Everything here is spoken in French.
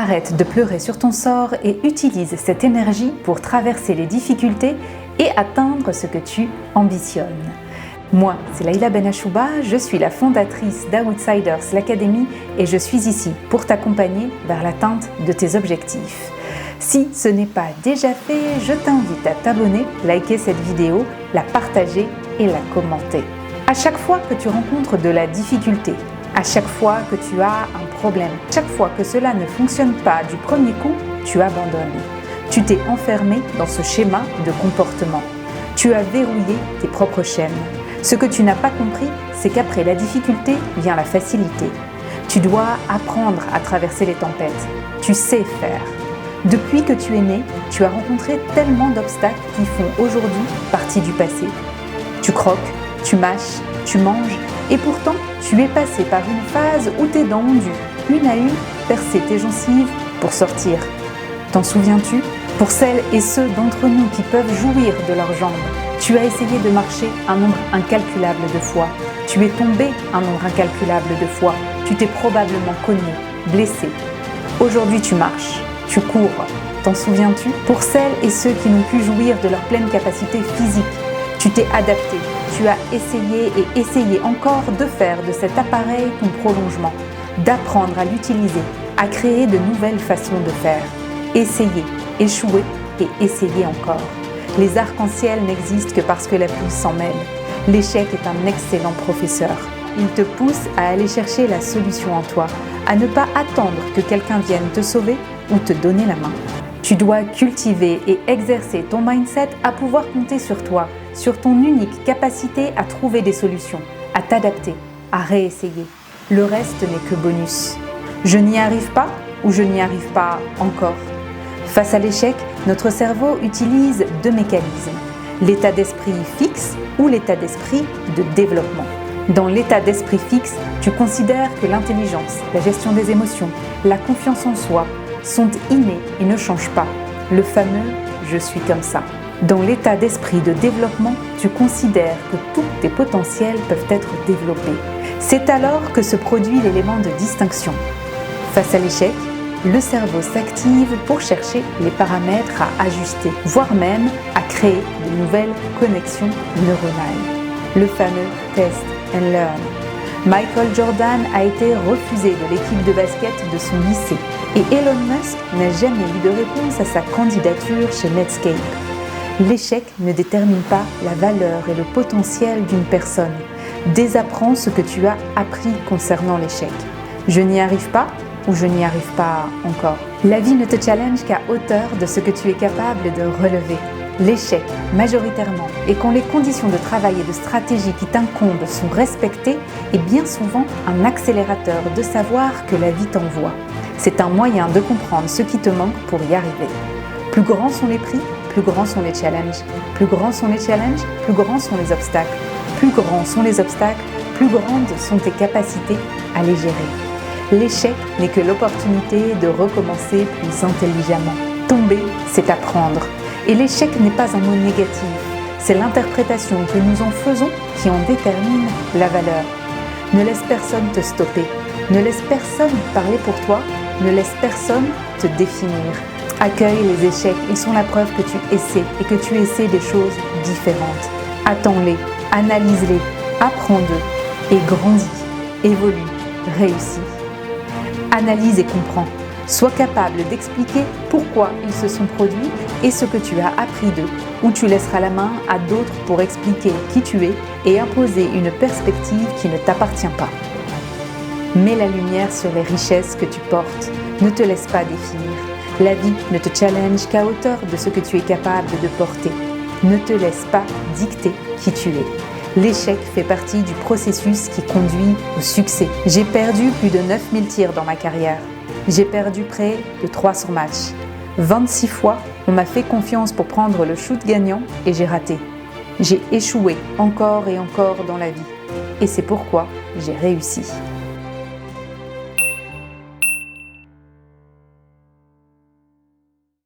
Arrête de pleurer sur ton sort et utilise cette énergie pour traverser les difficultés et atteindre ce que tu ambitionnes. Moi, c'est Laïla Benachouba, je suis la fondatrice d'Outsiders l'Académie et je suis ici pour t'accompagner vers l'atteinte de tes objectifs. Si ce n'est pas déjà fait, je t'invite à t'abonner, liker cette vidéo, la partager et la commenter. À chaque fois que tu rencontres de la difficulté, à chaque fois que tu as un problème, chaque fois que cela ne fonctionne pas du premier coup, tu abandonnes. Tu t'es enfermé dans ce schéma de comportement. Tu as verrouillé tes propres chaînes. Ce que tu n'as pas compris, c'est qu'après la difficulté vient la facilité. Tu dois apprendre à traverser les tempêtes. Tu sais faire. Depuis que tu es né, tu as rencontré tellement d'obstacles qui font aujourd'hui partie du passé. Tu croques, tu mâches, tu manges, et pourtant, tu es passé par une phase où tes dents ont dû, une à une, percer tes gencives pour sortir. T'en souviens-tu ? Pour celles et ceux d'entre nous qui peuvent jouir de leurs jambes, tu as essayé de marcher un nombre incalculable de fois. Tu es tombé un nombre incalculable de fois. Tu t'es probablement cogné, blessé. Aujourd'hui, tu marches, tu cours. T'en souviens-tu ? Pour celles et ceux qui n'ont pu jouir de leur pleine capacité physique, tu t'es adapté. Tu as essayé et essayé encore de faire de cet appareil ton prolongement, d'apprendre à l'utiliser, à créer de nouvelles façons de faire. Essayer, échouer et essayer encore. Les arcs-en-ciel n'existent que parce que la pluie s'en mêle. L'échec est un excellent professeur. Il te pousse à aller chercher la solution en toi, à ne pas attendre que quelqu'un vienne te sauver ou te donner la main. Tu dois cultiver et exercer ton mindset à pouvoir compter sur toi, sur ton unique capacité à trouver des solutions, à t'adapter, à réessayer. Le reste n'est que bonus. Je n'y arrive pas ou je n'y arrive pas encore. Face à l'échec, notre cerveau utilise deux mécanismes, l'état d'esprit fixe ou l'état d'esprit de développement. Dans l'état d'esprit fixe, tu considères que l'intelligence, la gestion des émotions, la confiance en soi sont innés et ne changent pas. Le fameux « je suis comme ça ». Dans l'état d'esprit de développement, tu considères que tous tes potentiels peuvent être développés. C'est alors que se produit l'élément de distinction. Face à l'échec, le cerveau s'active pour chercher les paramètres à ajuster, voire même à créer de nouvelles connexions neuronales. Le fameux test and learn. Michael Jordan a été refusé de l'équipe de basket de son lycée et Elon Musk n'a jamais eu de réponse à sa candidature chez Netscape. L'échec ne détermine pas la valeur et le potentiel d'une personne. Désapprends ce que tu as appris concernant l'échec. Je n'y arrive pas ou je n'y arrive pas encore. La vie ne te challenge qu'à hauteur de ce que tu es capable de relever. L'échec, majoritairement, et quand les conditions de travail et de stratégie qui t'incombent sont respectées, est bien souvent un accélérateur de savoir que la vie t'envoie. C'est un moyen de comprendre ce qui te manque pour y arriver. Plus grands sont les prix, plus grands sont les challenges. Plus grands sont les challenges, plus grands sont les obstacles. Plus grands sont les obstacles, plus grandes sont tes capacités à les gérer. L'échec n'est que l'opportunité de recommencer plus intelligemment. Tomber, c'est apprendre. Et l'échec n'est pas un mot négatif. C'est l'interprétation que nous en faisons qui en détermine la valeur. Ne laisse personne te stopper. Ne laisse personne parler pour toi. Ne laisse personne te définir. Accueille les échecs, ils sont la preuve que tu essaies et que tu essaies des choses différentes. Attends-les, analyse-les, apprends d'eux et grandis, évolue, réussis. Analyse et comprends. Sois capable d'expliquer pourquoi ils se sont produits et ce que tu as appris d'eux, ou tu laisseras la main à d'autres pour expliquer qui tu es et imposer une perspective qui ne t'appartient pas. Mets la lumière sur les richesses que tu portes. Ne te laisse pas définir. La vie ne te challenge qu'à hauteur de ce que tu es capable de porter. Ne te laisse pas dicter qui tu es. L'échec fait partie du processus qui conduit au succès. J'ai perdu plus de 9000 tirs dans ma carrière. J'ai perdu près de 300 matchs. 26 fois, on m'a fait confiance pour prendre le shoot gagnant et j'ai raté. J'ai échoué encore et encore dans la vie. Et c'est pourquoi j'ai réussi.